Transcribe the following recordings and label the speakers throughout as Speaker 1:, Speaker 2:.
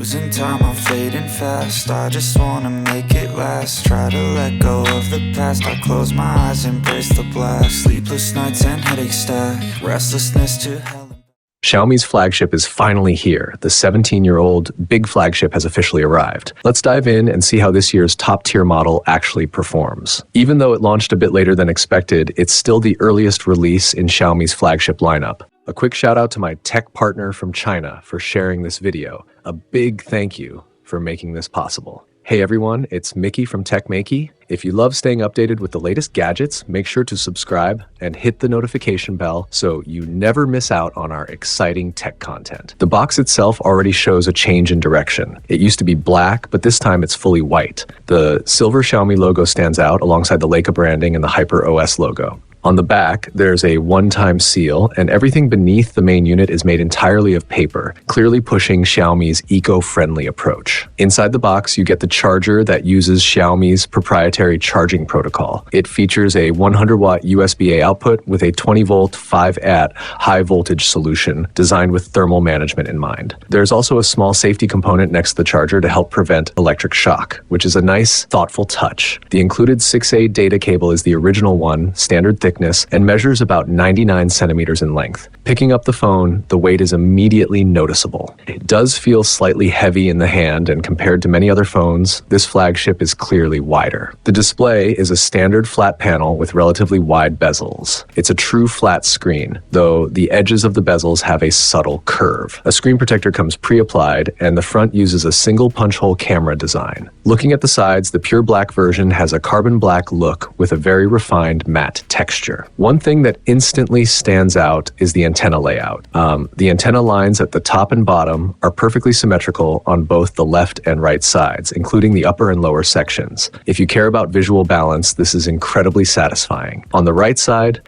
Speaker 1: Losing time, I'm fading fast. I just wanna make it last. Try to let go of the past. I close my eyes, embrace the blast. Sleepless nights and headaches stack. Restlessness to hell.
Speaker 2: Xiaomi's flagship is finally here. The 17-year-old big flagship has officially arrived. Let's dive in and see how this year's top-tier model actually performs. Even though it launched a bit later than expected, it's still the earliest release in Xiaomi's flagship lineup. A quick shout out to my tech partner from China for sharing this video. A big thank you for making this possible. Hey everyone, it's Maiky from techmaiky. If you love staying updated with the latest gadgets, make sure to subscribe and hit the notification bell so you never miss out on our exciting tech content. The box itself already shows a change in direction. It used to be black, but this time it's fully white. The silver Xiaomi logo stands out alongside the Leica branding and the Hyper OS logo. On the back, there's a one-time seal, and everything beneath the main unit is made entirely of paper, clearly pushing Xiaomi's eco-friendly approach. Inside the box, you get the charger that uses Xiaomi's proprietary charging protocol. It features a 100-watt USB-A output with a 20-volt 5A high-voltage solution designed with thermal management in mind. There's also a small safety component next to the charger to help prevent electric shock, which is a nice, thoughtful touch. The included 6A data cable is the original one, standard thickness, and measures about 99 centimeters in length. Picking up the phone, the weight is immediately noticeable. It does feel slightly heavy in the hand, and compared to many other phones, this flagship is clearly wider. The display is a standard flat panel with relatively wide bezels. It's a true flat screen, though the edges of the bezels have a subtle curve. A screen protector comes pre-applied, and the front uses a single punch-hole camera design. Looking at the sides, the pure black version has a carbon black look with a very refined matte texture. One thing that instantly stands out is the antenna layout. The antenna lines at the top and bottom are perfectly symmetrical on both the left and right sides, including the upper and lower sections. If you care about visual balance, this is incredibly satisfying. On the right side,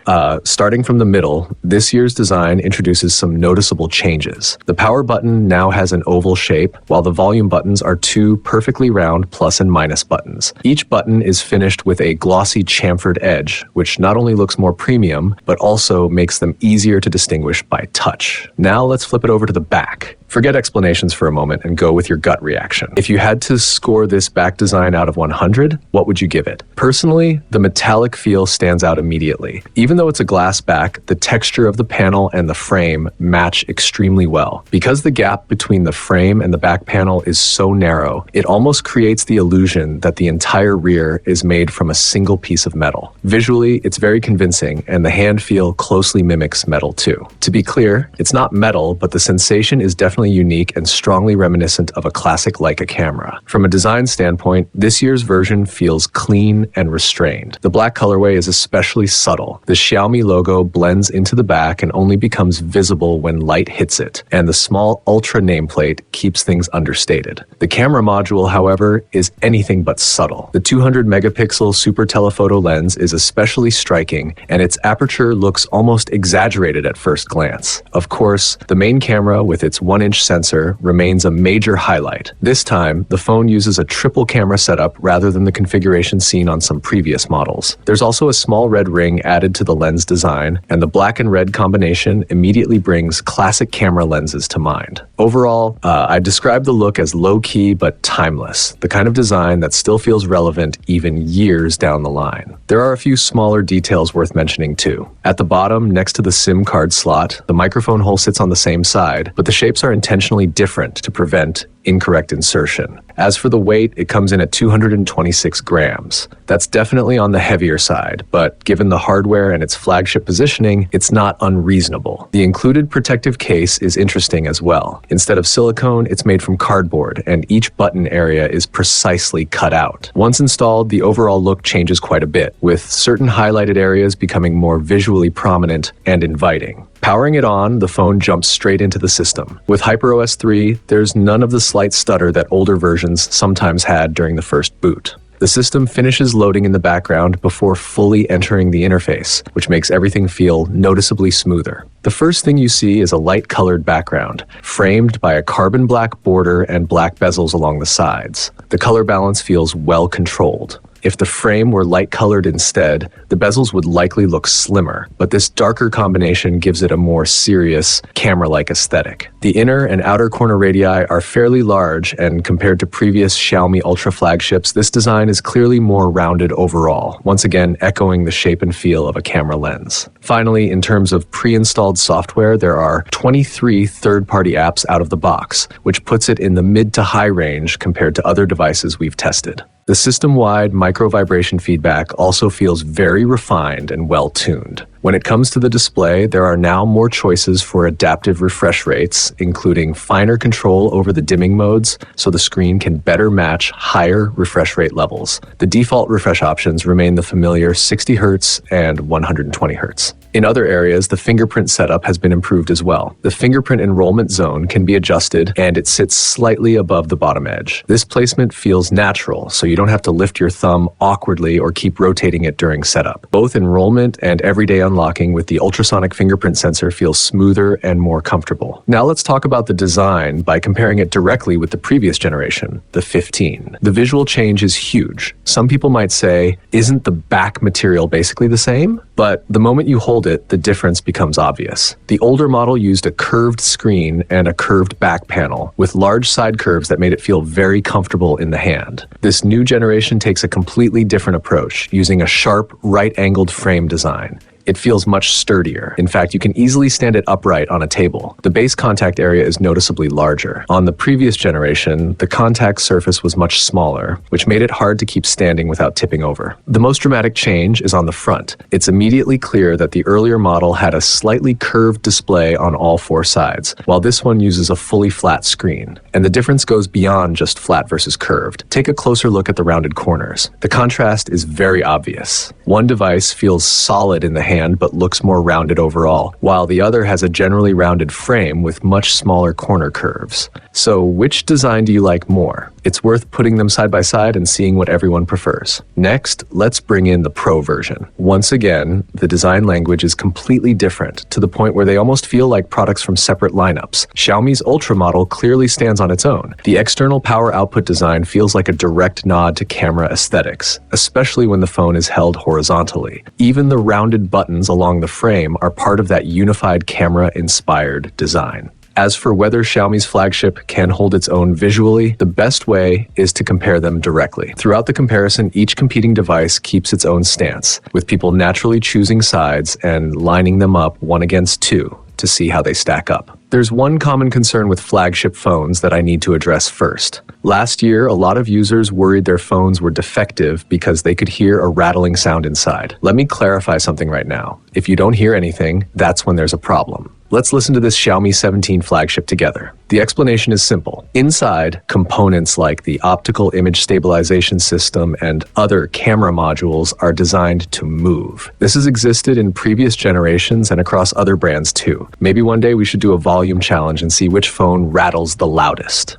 Speaker 2: starting from the middle, this year's design introduces some noticeable changes. The power button now has an oval shape, while the volume buttons are two perfectly round plus and minus buttons. Each button is finished with a glossy chamfered edge, which not only looks more premium, but also makes them easier to distinguish by touch. Now let's flip it over to the back. Forget explanations for a moment and go with your gut reaction. If you had to score this back design out of 100, what would you give it? Personally, the metallic feel stands out immediately. Even though it's a glass back, the texture of the panel and the frame match extremely well. Because the gap between the frame and the back panel is so narrow, it almost creates the illusion that the entire rear is made from a single piece of metal. Visually, it's very convincing, and the hand feel closely mimics metal too. To be clear, it's not metal, but the sensation is definitely unique and strongly reminiscent of a classic Leica camera. From a design standpoint, this year's version feels clean and restrained. The black colorway is especially subtle. The Xiaomi logo blends into the back and only becomes visible when light hits it, and the small Ultra nameplate keeps things understated. The camera module, however, is anything but subtle. The 200 megapixel super telephoto lens is especially striking, and its aperture looks almost exaggerated at first glance. Of course, the main camera with its 1-inch sensor remains a major highlight. This time, the phone uses a triple camera setup rather than the configuration seen on some previous models. There's also a small red ring added to the lens design, and the black and red combination immediately brings classic camera lenses to mind. Overall, I describe the look as low-key but timeless, the kind of design that still feels relevant even years down the line. There are a few smaller details worth mentioning too. At the bottom, next to the SIM card slot, the microphone hole sits on the same side, but the shapes are intentionally different to prevent incorrect insertion. As for the weight, it comes in at 226 grams. That's definitely on the heavier side, but given the hardware and its flagship positioning, it's not unreasonable. The included protective case is interesting as well. Instead of silicone, it's made from cardboard, and each button area is precisely cut out. Once installed, the overall look changes quite a bit, with certain highlighted areas becoming more visually prominent and inviting. Powering it on, the phone jumps straight into the system. With Hyper OS 3, there's none of the slight stutter that older versions sometimes had during the first boot. The system finishes loading in the background before fully entering the interface, which makes everything feel noticeably smoother. The first thing you see is a light-colored background, framed by a carbon black border and black bezels along the sides. The color balance feels well controlled. If the frame were light-colored instead, the bezels would likely look slimmer, but this darker combination gives it a more serious, camera-like aesthetic. The inner and outer corner radii are fairly large, and compared to previous Xiaomi Ultra flagships, this design is clearly more rounded overall, once again echoing the shape and feel of a camera lens. Finally, in terms of pre-installed software, there are 23 third-party apps out of the box, which puts it in the mid to high range compared to other devices we've tested. The system-wide micro-vibration feedback also feels very refined and well-tuned. When it comes to the display, there are now more choices for adaptive refresh rates, including finer control over the dimming modes, so the screen can better match higher refresh rate levels. The default refresh options remain the familiar 60 Hz and 120 Hz. In other areas, the fingerprint setup has been improved as well. The fingerprint enrollment zone can be adjusted, and it sits slightly above the bottom edge. This placement feels natural, so you don't have to lift your thumb awkwardly or keep rotating it during setup. Both enrollment and everyday unlocking with the ultrasonic fingerprint sensor feels smoother and more comfortable. Now let's talk about the design by comparing it directly with the previous generation, the 15. The visual change is huge. Some people might say, isn't the back material basically the same? But the moment you hold it, the difference becomes obvious. The older model used a curved screen and a curved back panel with large side curves that made it feel very comfortable in the hand. This new generation takes a completely different approach, using a sharp, right-angled frame design. It feels much sturdier. In fact, you can easily stand it upright on a table. The base contact area is noticeably larger. On the previous generation, the contact surface was much smaller, which made it hard to keep standing without tipping over. The most dramatic change is on the front. It's immediately clear that the earlier model had a slightly curved display on all four sides, while this one uses a fully flat screen. And the difference goes beyond just flat versus curved. Take a closer look at the rounded corners. The contrast is very obvious. One device feels solid in the hand but looks more rounded overall, while the other has a generally rounded frame with much smaller corner curves. So which design do you like more? It's worth putting them side by side and seeing what everyone prefers. Next, let's bring in the Pro version. Once again, the design language is completely different, to the point where they almost feel like products from separate lineups. Xiaomi's Ultra model clearly stands on its own. The external power output design feels like a direct nod to camera aesthetics, especially when the phone is held horizontally. Even the rounded buttons along the frame are part of that unified camera-inspired design. As for whether Xiaomi's flagship can hold its own visually, the best way is to compare them directly. Throughout the comparison, each competing device keeps its own stance, with people naturally choosing sides and lining them up one against two to see how they stack up. There's one common concern with flagship phones that I need to address first. Last year, a lot of users worried their phones were defective because they could hear a rattling sound inside. Let me clarify something right now. If you don't hear anything, that's when there's a problem. Let's listen to this Xiaomi 17 flagship together. The explanation is simple. Inside, components like the optical image stabilization system and other camera modules are designed to move. This has existed in previous generations and across other brands too. Maybe one day we should do a volume challenge and see which phone rattles the loudest.